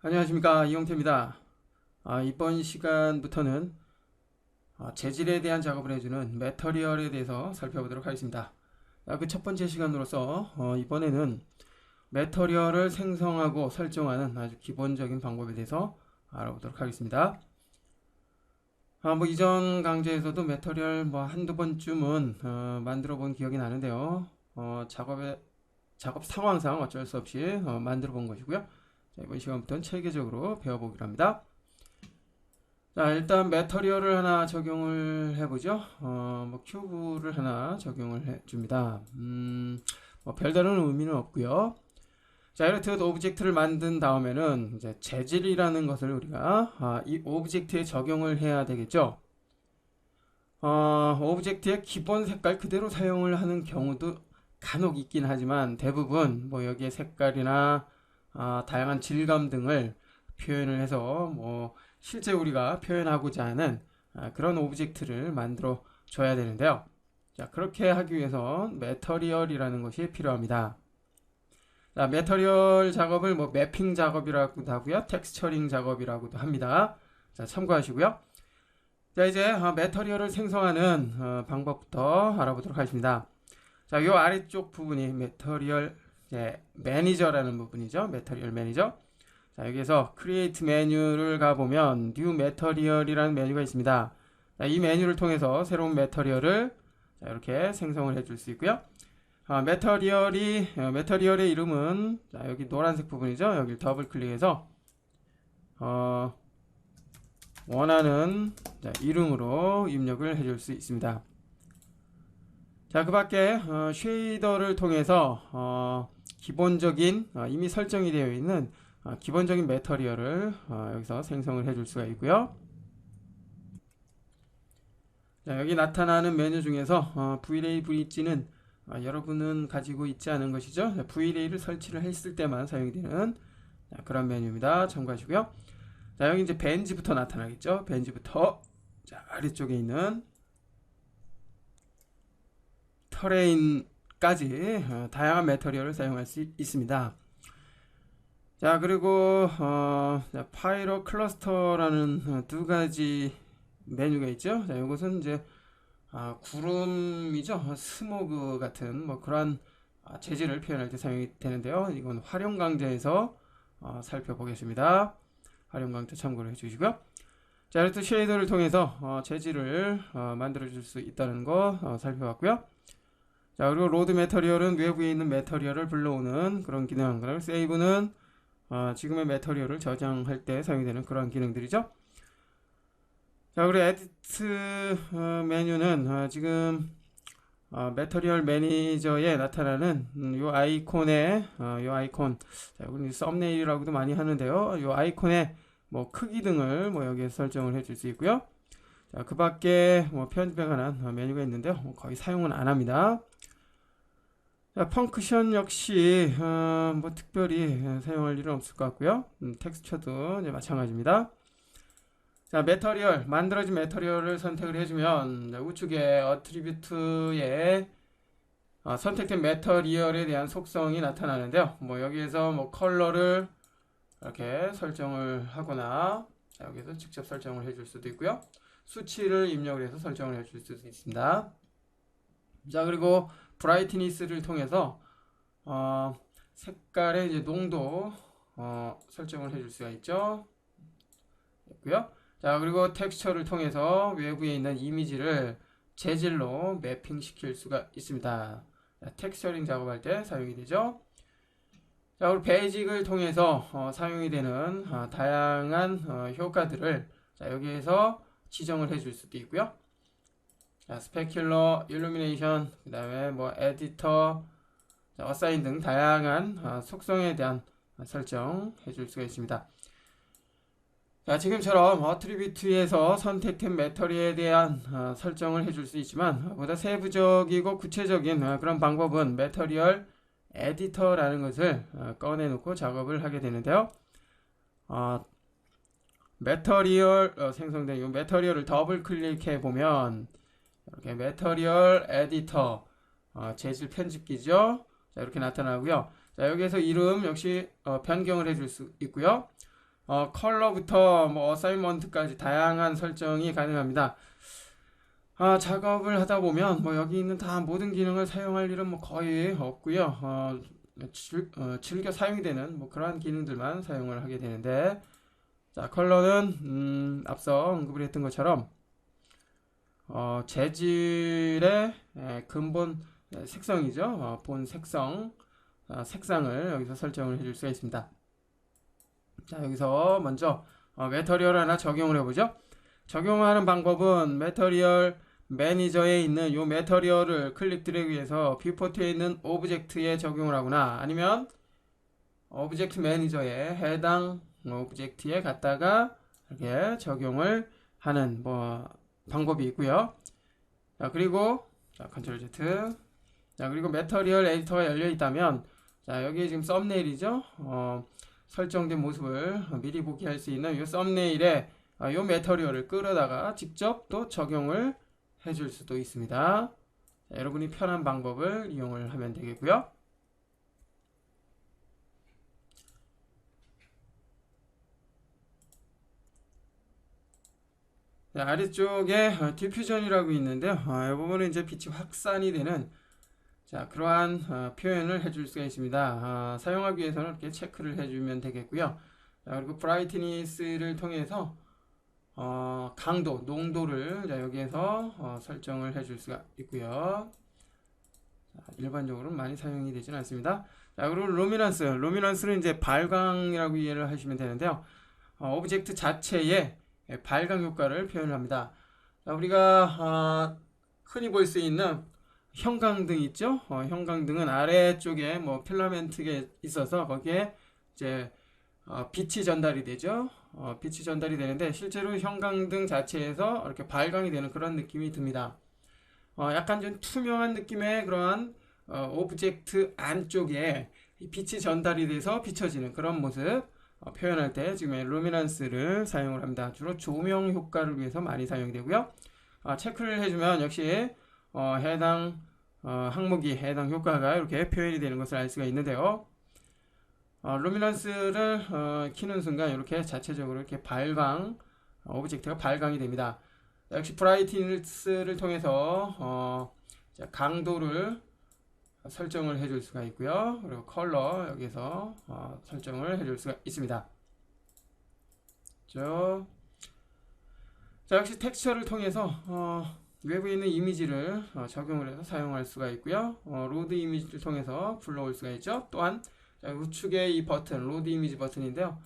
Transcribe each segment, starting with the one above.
안녕하십니까, 이용태입니다. 이번 시간부터는 재질에 대한 작업을 해주는 매터리얼에 대해서 살펴보도록 하겠습니다. 그 첫 번째 시간으로서 이번에는 매터리얼을 생성하고 설정하는 아주 기본적인 방법에 대해서 알아보도록 하겠습니다. 뭐 이전 강좌에서도 매터리얼 뭐 한두 번쯤은 만들어 본 기억이 나는데요. 작업 상황상 어쩔 수 없이 만들어 본 것이고요. 자, 이번 시간부터는 체계적으로 배워보기로 합니다. 자, 일단 매터리얼을 하나 적용을 해보죠. 뭐 큐브를 하나 적용을 해줍니다. 뭐 별다른 의미는 없고요. 자, 이렇게 오브젝트를 만든 다음에는 이제 재질이라는 것을 우리가 이 오브젝트에 적용을 해야 되겠죠. 오브젝트의 기본 색깔 그대로 사용을 하는 경우도 간혹 있긴 하지만 대부분 뭐 여기에 색깔이나 다양한 질감 등을 표현을 해서 뭐 실제 우리가 표현하고자 하는 그런 오브젝트를 만들어 줘야 되는데요. 자, 그렇게 하기 위해서 매터리얼이라는 것이 필요합니다. 자, 매터리얼 작업을 뭐 매핑 작업이라고도 하고요, 텍스처링 작업이라고도 합니다. 자, 참고하시고요. 자, 이제 매터리얼을 생성하는 방법부터 알아보도록 하겠습니다. 자, 요 아래쪽 부분이 매터리얼 매니저라는 부분이죠. 매터리얼 매니저. 자, 여기에서 크리에이트 메뉴를 가보면 뉴 매터리얼이라는 메뉴가 있습니다. 자, 이 메뉴를 통해서 새로운 매터리얼을 이렇게 생성을 해줄 수 있고요. 매터리얼의 이름은 여기 노란색 부분이죠. 여기 더블 클릭해서 원하는 이름으로 입력을 해줄 수 있습니다. 자, 그 밖에 쉐이더를 통해서 기본적인 이미 설정이 되어 있는 기본적인 매터리얼을 여기서 생성을 해줄 수가 있고요. 자, 여기 나타나는 메뉴 중에서 V-Ray 브릿지는 여러분은 가지고 있지 않은 것이죠. V-Ray를 설치를 했을 때만 사용이 되는 그런 메뉴입니다. 참고하시고요. 자, 여기 이제 벤지부터 나타나겠죠. 벤지부터 아래쪽에 있는 터레인까지 다양한 매터리얼을 사용할 수 있습니다. 자, 그리고 파이로 클러스터라는 두 가지 메뉴가 있죠. 자, 이것은 이제 구름이죠. 스모그 같은 뭐 그러한 재질을 표현할 때 사용이 되는데요. 이건 활용 강좌에서 살펴보겠습니다. 활용 강좌 참고를 해주시고요. 자, 이렇게 쉐이더를 통해서 재질을 만들어 줄 수 있다는 거 살펴봤고요. 자, 그리고 로드 매터리얼은 외부에 있는 매터리얼을 불러오는 그런 기능, 그리고 세이브는 지금의 매터리얼을 저장할 때 사용이 되는 그런 기능들이죠. 자, 그리고 에디트 메뉴는 지금 매터리얼 매니저에 나타나는 요 아이콘에 요 아이콘, 자, 이건 썸네일이라고도 많이 하는데요. 요 아이콘의 뭐 크기 등을 뭐 여기에 설정을 해줄 수 있고요. 자, 그 밖에 뭐 편집에 관한 메뉴가 있는데요. 뭐 거의 사용은 안 합니다. 자, 펑크션 역시 뭐 특별히 사용할 일은 없을 것 같고요. 텍스처도 이제 마찬가지입니다. 자, 매터리얼, 만들어진 매터리얼을 선택을 해주면 우측에 어트리뷰트에 선택된 매터리얼에 대한 속성이 나타나는데요. 뭐 여기에서 뭐 컬러를 이렇게 설정을 하거나 여기서 직접 설정을 해줄 수도 있고요. 수치를 입력을 해서 설정을 해줄 수도 있습니다. 자, 그리고 브라이트니스를 통해서 색깔의 이제 농도 설정을 해줄 수가 있죠. 됐고요. 자, 그리고 텍스처를 통해서 외부에 있는 이미지를 재질로 매핑 시킬 수가 있습니다. 자, 텍스처링 작업할 때 사용이 되죠. 자, 그리고 베이직을 통해서 사용이 되는 다양한 효과들을 여기에서 지정을 해줄 수도 있고요. 자, 스페큘러, 일루미네이션, 그 다음에 뭐 에디터, 어사인 등 다양한 속성에 대한 설정 해줄 수가 있습니다. 자, 지금처럼 어트리뷰트에서 선택된 매터리에 대한 설정을 해줄 수 있지만 보다 세부적이고 구체적인 그런 방법은 매터리얼 에디터라는 것을 꺼내놓고 작업을 하게 되는데요. 매터리얼 생성된 이 매터리얼을 더블 클릭해 보면 이렇게 매터리얼 에디터 재질 편집기죠. 자, 이렇게 나타나고요. 자, 여기에서 이름 역시 변경을 해줄 수 있고요. 컬러부터 뭐 어사인먼트까지 다양한 설정이 가능합니다. 작업을 하다 보면 뭐 여기 있는 다 모든 기능을 사용할 일은 뭐 거의 없고요. 즐겨 사용이 되는 뭐 그러한 기능들만 사용을 하게 되는데, 자, 컬러는 앞서 언급을 했던 것처럼 재질의 근본 색상이죠. 본 색상, 색상을 여기서 설정을 해줄 수가 있습니다. 자, 여기서 먼저 매터리얼 하나 적용을 해보죠. 적용하는 방법은 매터리얼 매니저에 있는 이 매터리얼을 클릭 드래그해서 뷰포트에 있는 오브젝트에 적용을 하거나, 아니면 오브젝트 매니저에 해당 오브젝트에 갖다가 이렇게 적용을 하는 뭐 방법이 있고요. 자, 그리고 자, 컨트롤 Z. 자, 그리고 매터리얼 에디터가 열려 있다면, 자, 여기 지금 썸네일이죠. 설정된 모습을 미리 보기 할 수 있는 이 썸네일에 이 매터리얼을 끌어다가 직접 또 적용을 해줄 수도 있습니다. 자, 여러분이 편한 방법을 이용을 하면 되겠고요. 자, 아래쪽에 디퓨전이라고 있는데요. 이 부분은 이제 빛이 확산이 되는, 자, 그러한 표현을 해줄 수가 있습니다. 사용하기 위해서는 이렇게 체크를 해주면 되겠고요. 자, 그리고 브라이트니스를 통해서 강도, 농도를 자, 여기에서 설정을 해줄 수가 있고요. 자, 일반적으로는 많이 사용이 되지는 않습니다. 자, 그리고 루미넌스는 이제 발광이라고 이해를 하시면 되는데요. 오브젝트 자체의 발광 효과를 표현합니다. 자, 우리가 흔히 볼 수 있는 형광등 있죠? 형광등은 아래쪽에 뭐 필라멘트가 있어서 거기에 이제 빛이 전달이 되죠. 빛이 전달이 되는데, 실제로 형광등 자체에서 이렇게 발광이 되는 그런 느낌이 듭니다. 약간 좀 투명한 느낌의 그러한 오브젝트 안쪽에 빛이 전달이 돼서 비춰지는 그런 모습 표현할 때 지금 루미넌스를 사용을 합니다. 주로 조명 효과를 위해서 많이 사용되고요. 체크를 해주면 역시 해당 항목이, 해당 효과가 이렇게 표현이 되는 것을 알 수가 있는데요. 루미넌스를 키는 순간 이렇게 자체적으로 이렇게 발광, 오브젝트가 발광이 됩니다. 역시 브라이트니스를 통해서 강도를 설정을 해줄 수가 있고요. 그리고 컬러 여기서 설정을 해줄 수가 있습니다. 자, 역시 텍스처를 통해서 외부에 있는 이미지를 적용을 해서 사용할 수가 있고요. 로드 이미지를 통해서 불러올 수가 있죠. 또한 자, 우측에 이 버튼, 로드 이미지 버튼인데요.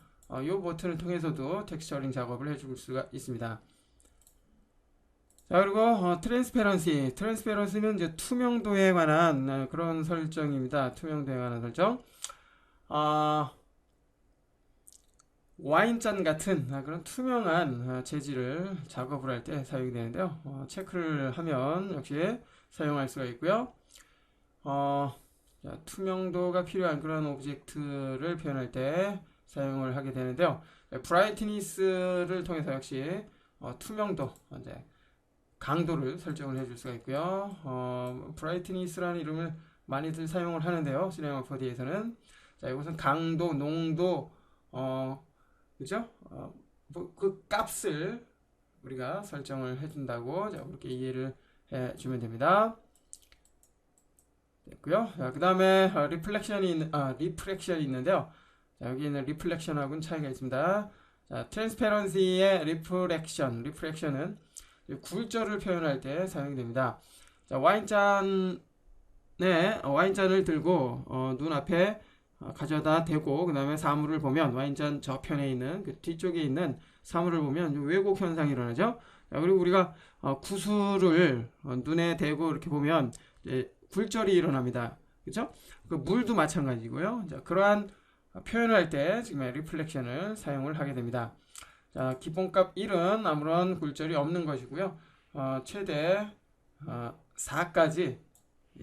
이 버튼을 통해서도 텍스처링 작업을 해줄 수가 있습니다. 자, 그리고 트랜스페런시는 이제 투명도에 관한 그런 설정입니다. 투명도에 관한 설정. 와인잔 같은 그런 투명한 재질을 작업을 할 때 사용이 되는데요. 체크를 하면 역시 사용할 수가 있고요. 자, 투명도가 필요한 그런 오브젝트를 표현할 때 사용을 하게 되는데요. 브라이트니스를 통해서 역시 투명도, 이제 강도를 설정을 해줄 수가 있고요. 브라이트니스라는 이름을 많이들 사용을 하는데요. 시네마 4D에서는 자, 이것은 강도, 농도, 그죠? 그 값을 우리가 설정을 해준다고, 자, 그렇게 이해를 해주면 됩니다. 됐고요. 자, 그 다음에 리프렉션이 있는데요. 자, 여기는 리플렉션하고는 차이가 있습니다. 자, 트랜스페런시의 리프렉션은 굴절을 표현할 때 사용이 됩니다. 자, 와인잔을 들고 눈앞에 가져다 대고 그 다음에 사물을 보면, 와인잔 저편에 있는 그 뒤쪽에 있는 사물을 보면 왜곡 현상이 일어나죠. 자, 그리고 우리가 구슬을 눈에 대고 이렇게 보면 이제 굴절이 일어납니다. 그렇죠? 그 물도 마찬가지고요. 자, 그러한 표현을 할 때 지금 리플렉션을 사용을 하게 됩니다. 자, 기본값 1은 아무런 굴절이 없는 것이고요. 최대 4까지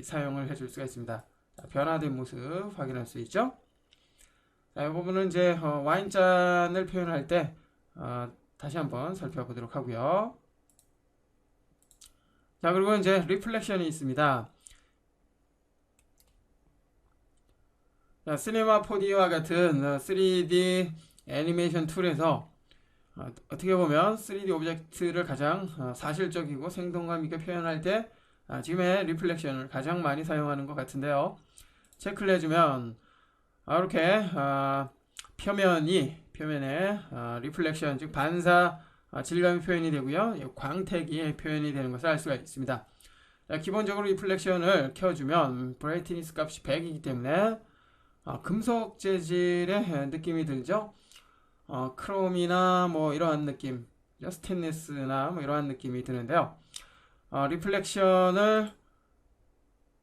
사용을 해줄 수가 있습니다. 자, 변화된 모습 확인할 수 있죠. 자, 이 부분은 이제 와인잔을 표현할 때 다시 한번 살펴보도록 하고요. 자, 그리고 이제 리플렉션이 있습니다. 자, 시네마 4D와 같은 3D 애니메이션 툴에서 어떻게 보면 3D 오브젝트를 가장 사실적이고 생동감 있게 표현할 때 지금의 리플렉션을 가장 많이 사용하는 것 같은데요. 체크를 해주면 이렇게 표면에 리플렉션 즉 반사 질감이 표현이 되고요. 광택이 표현이 되는 것을 알 수가 있습니다. 기본적으로 리플렉션을 켜주면 브라이트니스 값이 100이기 때문에 금속 재질의 느낌이 들죠. 크롬이나 뭐 이러한 느낌, 스테인리스나 뭐 이러한 느낌이 드는데요. 리플렉션을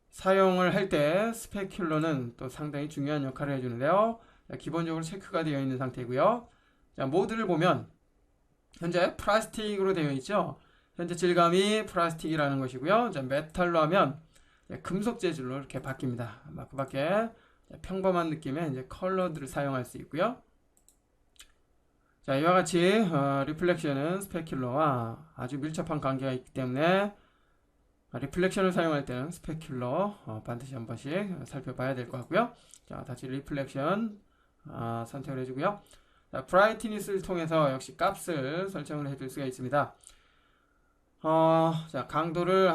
사용을 할 때 스페큘러는 또 상당히 중요한 역할을 해주는데요. 기본적으로 체크가 되어 있는 상태고요. 자, 모드를 보면 현재 플라스틱으로 되어 있죠. 현재 질감이 플라스틱이라는 것이고요. 자, 메탈로 하면 금속 재질로 이렇게 바뀝니다. 그 밖에 평범한 느낌의 이제 컬러들을 사용할 수 있고요. 자, 이와 같이 리플렉션은 스페큘러와 아주 밀접한 관계가 있기 때문에 리플렉션을 사용할 때는 스페큘러 반드시 한 번씩 살펴봐야 될 것 같고요. 자, 다시 리플렉션 선택을 해주고요. 자, 브라이트니스를 통해서 역시 값을 설정을 해줄 수가 있습니다. 자, 강도를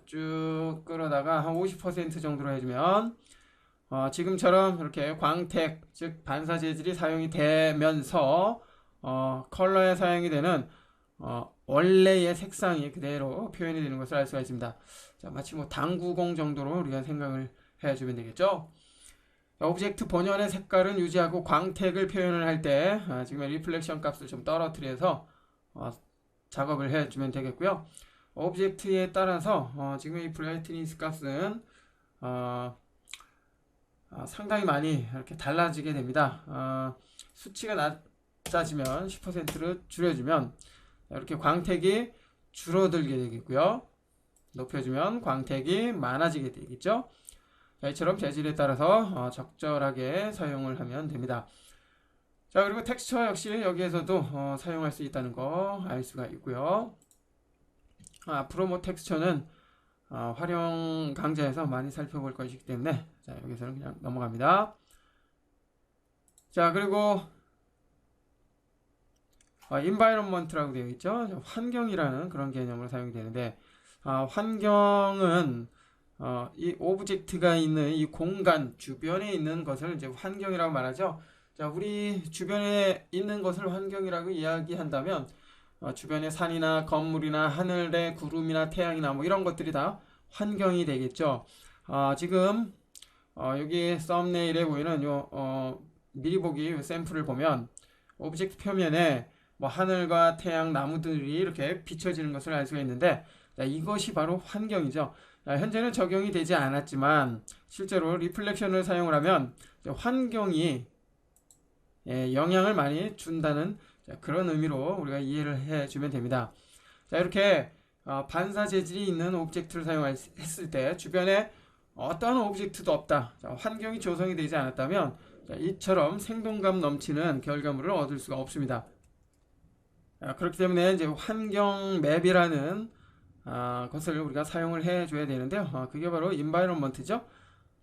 쭉 끌어다가 한 50% 정도로 해주면 지금처럼 이렇게 광택 즉 반사 재질이 사용이 되면서 컬러에 사용이 되는 원래의 색상이 그대로 표현이 되는 것을 알 수가 있습니다. 자, 마치 뭐 당구공 정도로 우리가 생각을 해주면 되겠죠. 오브젝트 본연의 색깔은 유지하고 광택을 표현을 할 때 지금의 리플렉션 값을 좀 떨어뜨려서 작업을 해주면 되겠고요. 오브젝트에 따라서 지금의 이 브라이트니스 값은 상당히 많이 이렇게 달라지게 됩니다. 수치가 낮아지면 10%를 줄여주면 이렇게 광택이 줄어들게 되겠고요. 높여주면 광택이 많아지게 되겠죠. 이처럼 재질에 따라서 적절하게 사용을 하면 됩니다. 자, 그리고 텍스처 역시 여기에서도 사용할 수 있다는 거 알 수가 있고요. 앞으로 뭐 텍스처는 활용 강좌에서 많이 살펴볼 것이기 때문에 자, 여기서는 그냥 넘어갑니다. 자, 그리고 environment라고 되어 있죠. 환경이라는 그런 개념으로 사용이 되는데 환경은 이 오브젝트가 있는 이 공간 주변에 있는 것을 이제 환경이라고 말하죠. 자, 우리 주변에 있는 것을 환경이라고 이야기한다면 주변의 산이나 건물이나 하늘의 구름이나 태양이나 뭐 이런 것들이 다 환경이 되겠죠. 지금 여기 썸네일에 보이는 미리 보기 샘플을 보면 오브젝트 표면에 뭐 하늘과 태양, 나무들이 이렇게 비춰지는 것을 알 수가 있는데 자, 이것이 바로 환경이죠. 자, 현재는 적용이 되지 않았지만 실제로 리플렉션을 사용을 하면 환경이 영향을 많이 준다는 그런 의미로 우리가 이해를 해주면 됩니다. 자, 이렇게 반사 재질이 있는 오브젝트를 사용했을 때 주변에 어떠한 오브젝트도 없다. 자, 환경이 조성이 되지 않았다면 자, 이처럼 생동감 넘치는 결과물을 얻을 수가 없습니다. 그렇기 때문에 이제 환경 맵이라는 것을 우리가 사용을 해줘야 되는데요. 그게 바로 environment죠.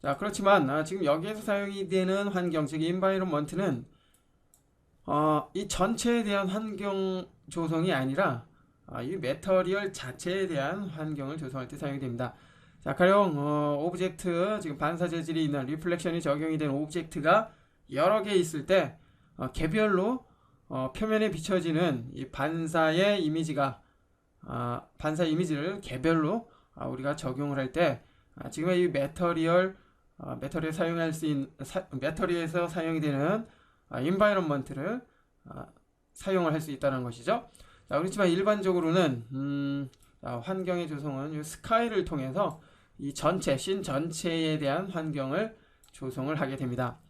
자, 그렇지만 지금 여기에서 사용이 되는 환경, 즉 environment는 이 전체에 대한 환경 조성이 아니라 이 매터리얼 자체에 대한 환경을 조성할 때 사용이 됩니다. 자, 가령 오브젝트 지금 반사 재질이 있는 리플렉션이 적용이 된 오브젝트가 여러 개 있을 때 개별로 표면에 비춰지는 이 반사의 이미지가 반사 이미지를 개별로 우리가 적용을 할 때 지금의 이 매터리에 사용할 수 있는 매터리에서 사용이 되는 environment를 사용을 할 수 있다는 것이죠. 자, 그렇지만 일반적으로는 환경의 조성은 이 스카이를 통해서 이 전체 씬 전체에 대한 환경을 조성을 하게 됩니다.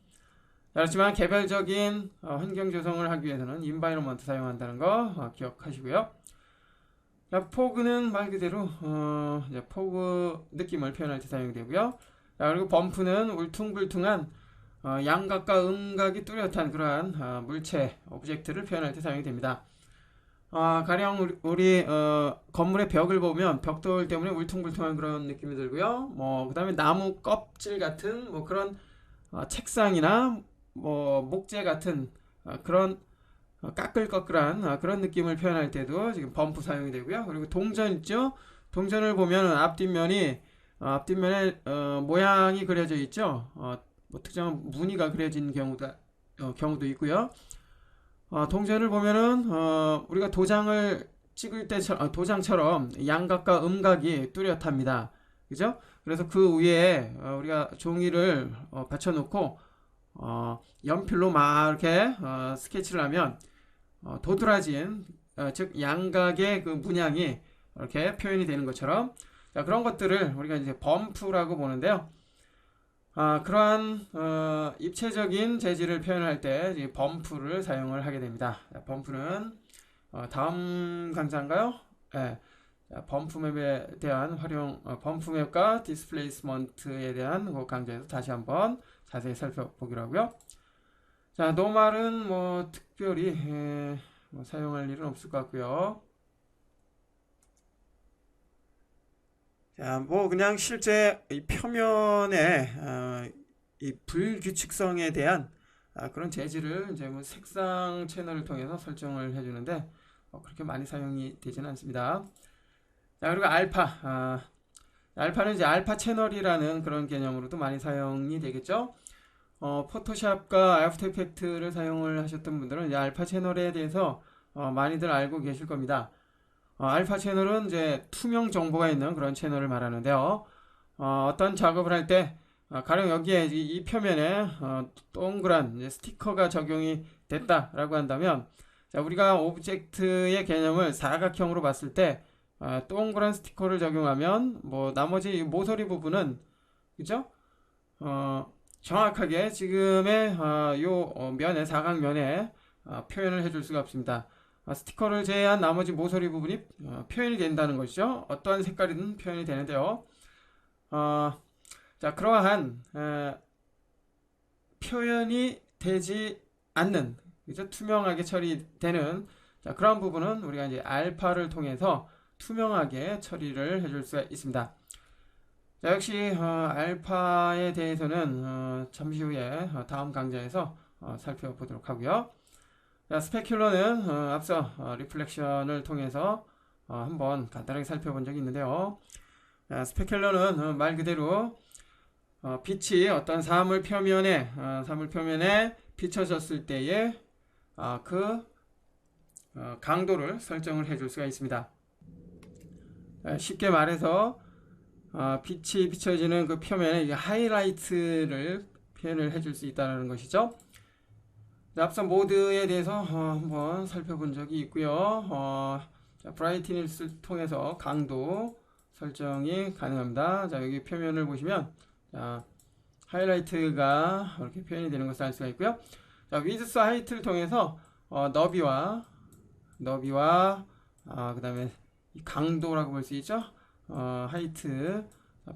그렇지만 개별적인 환경 조성을 하기 위해서는 environment 사용한다는 거 기억하시고요. 자, 포그는 말 그대로 포그 느낌을 표현할 때 사용이 되고요. 자, 그리고 범프는 울퉁불퉁한 양각과 음각이 뚜렷한 그러한 물체 오브젝트를 표현할 때 사용이 됩니다. 가령 우리 건물의 벽을 보면 벽돌 때문에 울퉁불퉁한 그런 느낌이 들고요. 그 다음에 나무 껍질 같은 뭐 그런 책상이나 뭐 목재 같은 그런 까끌꺼끌한 그런 느낌을 표현할 때도 지금 범프 사용이 되고요. 그리고 동전 있죠? 동전을 보면 앞뒷면에 모양이 그려져 있죠. 뭐 특정한 무늬가 그려진 경우도 있고요. 동전을 보면은 우리가 도장을 찍을 때 도장처럼 양각과 음각이 뚜렷합니다. 그죠? 그래서 그 위에 우리가 종이를 받쳐놓고 연필로 막 이렇게 스케치를 하면 도드라진 즉 양각의 그 문양이 이렇게 표현이 되는 것처럼, 자, 그런 것들을 우리가 이제 범프라고 보는데요. 그러한 입체적인 재질을 표현할 때 이 범프를 사용을 하게 됩니다. 자, 범프는 다음 강좌인가요? 네. 자, 범프맵에 대한 범프맵과 디스플레이스먼트에 대한 그 강좌에서 다시 한번 자세히 살펴보기로 하고요. 자, 노말은 뭐 특별히 뭐 사용할 일은 없을 것 같고요. 자, 뭐 그냥 실제 이 표면에 이 불규칙성에 대한 그런 재질을 이제 뭐 색상 채널을 통해서 설정을 해주는데 그렇게 많이 사용이 되지는 않습니다. 자, 그리고 알파는 이제 알파 채널이라는 그런 개념으로도 많이 사용이 되겠죠. 포토샵과 애프터 이펙트를 사용을 하셨던 분들은 이제 알파 채널에 대해서 많이들 알고 계실 겁니다. 알파 채널은 이제 투명 정보가 있는 그런 채널을 말하는데요. 어떤 작업을 할 때 가령 여기에 이 표면에 동그란 이제 스티커가 적용이 됐다라고 한다면, 자, 우리가 오브젝트의 개념을 사각형으로 봤을 때 동그란 스티커를 적용하면 뭐 나머지 모서리 부분은, 그죠? 정확하게 지금의 요 면에 사각면에 표현을 해줄 수가 없습니다. 스티커를 제외한 나머지 모서리 부분이 표현이 된다는 것이죠. 어떠한 색깔이든 표현이 되는데요. 자, 그러한 표현이 되지 않는, 그죠? 투명하게 처리되는, 자, 그런 부분은 우리가 이제 알파를 통해서 투명하게 처리를 해줄 수가 있습니다. 자, 역시 알파에 대해서는 잠시 후에 다음 강좌에서 살펴보도록 하고요. 자, 스페큘러는 앞서 리플렉션을 통해서 한번 간단하게 살펴본 적이 있는데요. 자, 스페큘러는 말 그대로 빛이 어떤 사물 표면에 비춰졌을 때의 그 강도를 설정을 해줄 수가 있습니다. 쉽게 말해서 빛이 비춰지는 그 표면에 하이라이트를 표현을 해줄 수 있다는 것이죠. 앞선 모드에 대해서 한번 살펴본 적이 있고요. 브라이트니스를 통해서 강도 설정이 가능합니다. 자, 여기 표면을 보시면 하이라이트가 이렇게 표현이 되는 것을 알 수가 있고요. 자, 위드스 하이트를 통해서 너비와 그 다음에 강도라고 볼 수 있죠. 하이트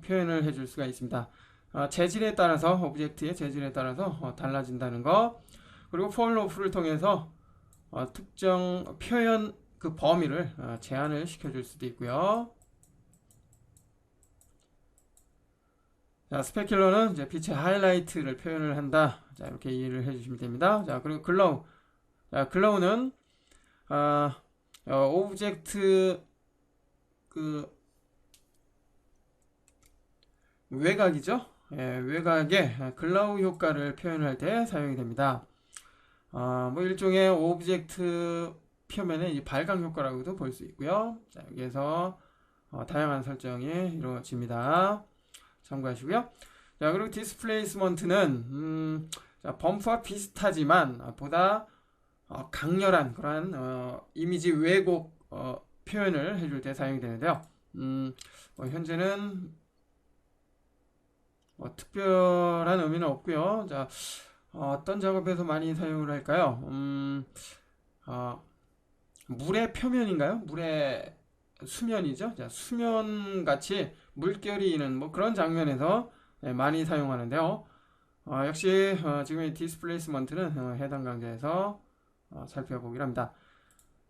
표현을 해줄 수가 있습니다. 재질에 따라서, 오브젝트의 재질에 따라서 달라진다는 거. 그리고 폼 로프를 통해서 특정 표현 그 범위를 제한을 시켜줄 수도 있고요. 자, 스페큘러는 이제 빛의 하이라이트를 표현을 한다. 자, 이렇게 이해를 해주시면 됩니다. 자, 그리고 글로우. 자, 글로우는 오브젝트 그 외곽이죠. 예, 외곽에 글로우 효과를 표현할 때 사용이 됩니다. 뭐 일종의 오브젝트 표면의 발광 효과라고도 볼 수 있고요. 자, 여기에서 다양한 설정이 이루어집니다. 참고하시고요. 자, 그리고 디스플레이스먼트는 범프와 비슷하지만 보다 강렬한 그러한 이미지 왜곡 표현을 해줄 때 사용이 되는데요. 현재는 특별한 의미는 없고요. 자, 어떤 작업에서 많이 사용을 할까요? 물의 표면인가요? 물의 수면이죠. 자, 수면같이 물결이 뭐 그런 장면에서 많이 사용하는데요. 역시 지금의 디스플레이스먼트는 해당 강좌에서 살펴보기로 합니다.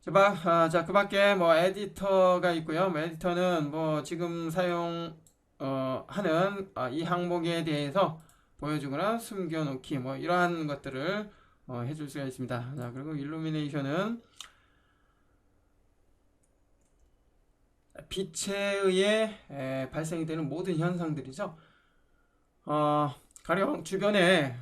자, 그 밖에 뭐 에디터가 있고요. 뭐 에디터는 뭐 지금 하는 이 항목에 대해서 보여주거나 숨겨놓기 뭐 이러한 것들을 해줄 수가 있습니다. 자, 그리고 일루미네이션은 빛에 의해 발생이 되는 모든 현상들이죠. 가령 주변에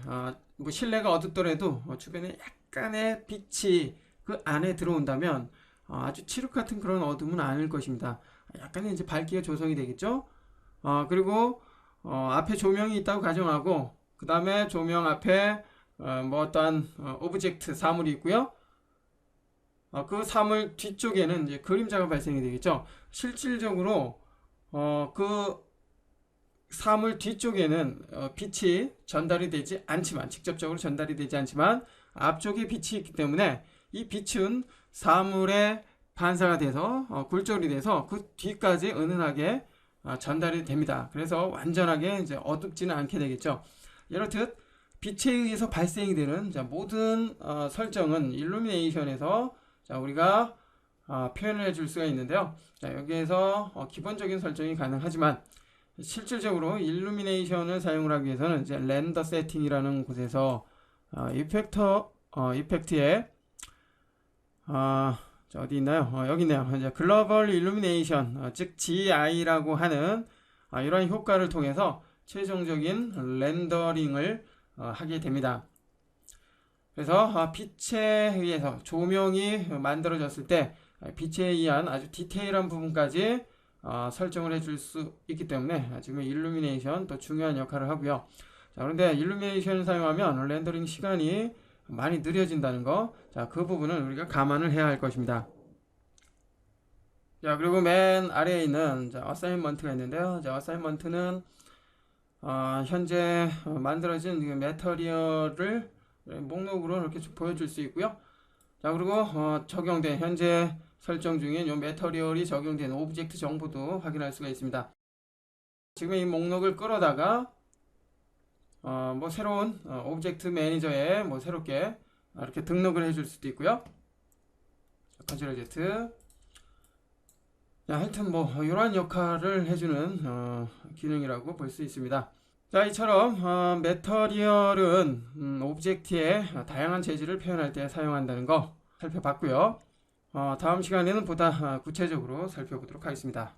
뭐 실내가 어둡더라도 주변에 약간의 빛이 그 안에 들어온다면 아주 칠흑 같은 그런 어둠은 아닐 것입니다. 약간의 이제 밝기가 조성이 되겠죠. 그리고 앞에 조명이 있다고 가정하고 그 다음에 조명 앞에 뭐 어떠한 오브젝트 사물이 있고요. 그 사물 뒤쪽에는 이제 그림자가 발생이 되겠죠. 실질적으로 그 사물 뒤쪽에는 빛이 전달이 되지 않지만, 직접적으로 전달이 되지 않지만 앞쪽에 빛이 있기 때문에 이 빛은 사물에 반사가 돼서 굴절이 돼서 그 뒤까지 은은하게 전달이 됩니다. 그래서 완전하게 이제 어둡지는 않게 되겠죠. 이렇듯 빛에 의해서 발생이 되는 모든 설정은 일루미네이션에서 우리가 표현을 해줄 수가 있는데요. 여기에서 기본적인 설정이 가능하지만 실질적으로 일루미네이션을 사용을 하기 위해서는 이제 렌더 세팅이라는 곳에서 이펙트에 어디 있나요? 여기 있네요. 이제 글로벌 일루미네이션, 즉 GI라고 하는 이러한 효과를 통해서 최종적인 렌더링을 하게 됩니다. 그래서 빛에 의해서 조명이 만들어졌을 때 빛에 의한 아주 디테일한 부분까지 설정을 해줄 수 있기 때문에 지금 일루미네이션 또 중요한 역할을 하고요. 자, 그런데 일루미네이션을 사용하면 렌더링 시간이 많이 느려진다는 거, 그 부분은 우리가 감안을 해야 할 것입니다. 자, 그리고 맨 아래에 있는 어사인먼트가 있는데요. 어사인먼트는 현재 만들어진 매터리얼을 목록으로 이렇게 보여줄 수 있고요. 자, 그리고 적용된 현재 설정 중인 이 매터리얼이 적용된 오브젝트 정보도 확인할 수가 있습니다. 지금 이 목록을 끌어다가 뭐 새로운 오브젝트 매니저에 뭐 새롭게 이렇게 등록을 해줄 수도 있고요. 컨트롤 Z. 하여튼 뭐 이러한 역할을 해주는 기능이라고 볼 수 있습니다. 자, 이처럼 매터리얼은 오브젝트의 다양한 재질을 표현할 때 사용한다는 거 살펴봤고요. 다음 시간에는 보다 구체적으로 살펴보도록 하겠습니다.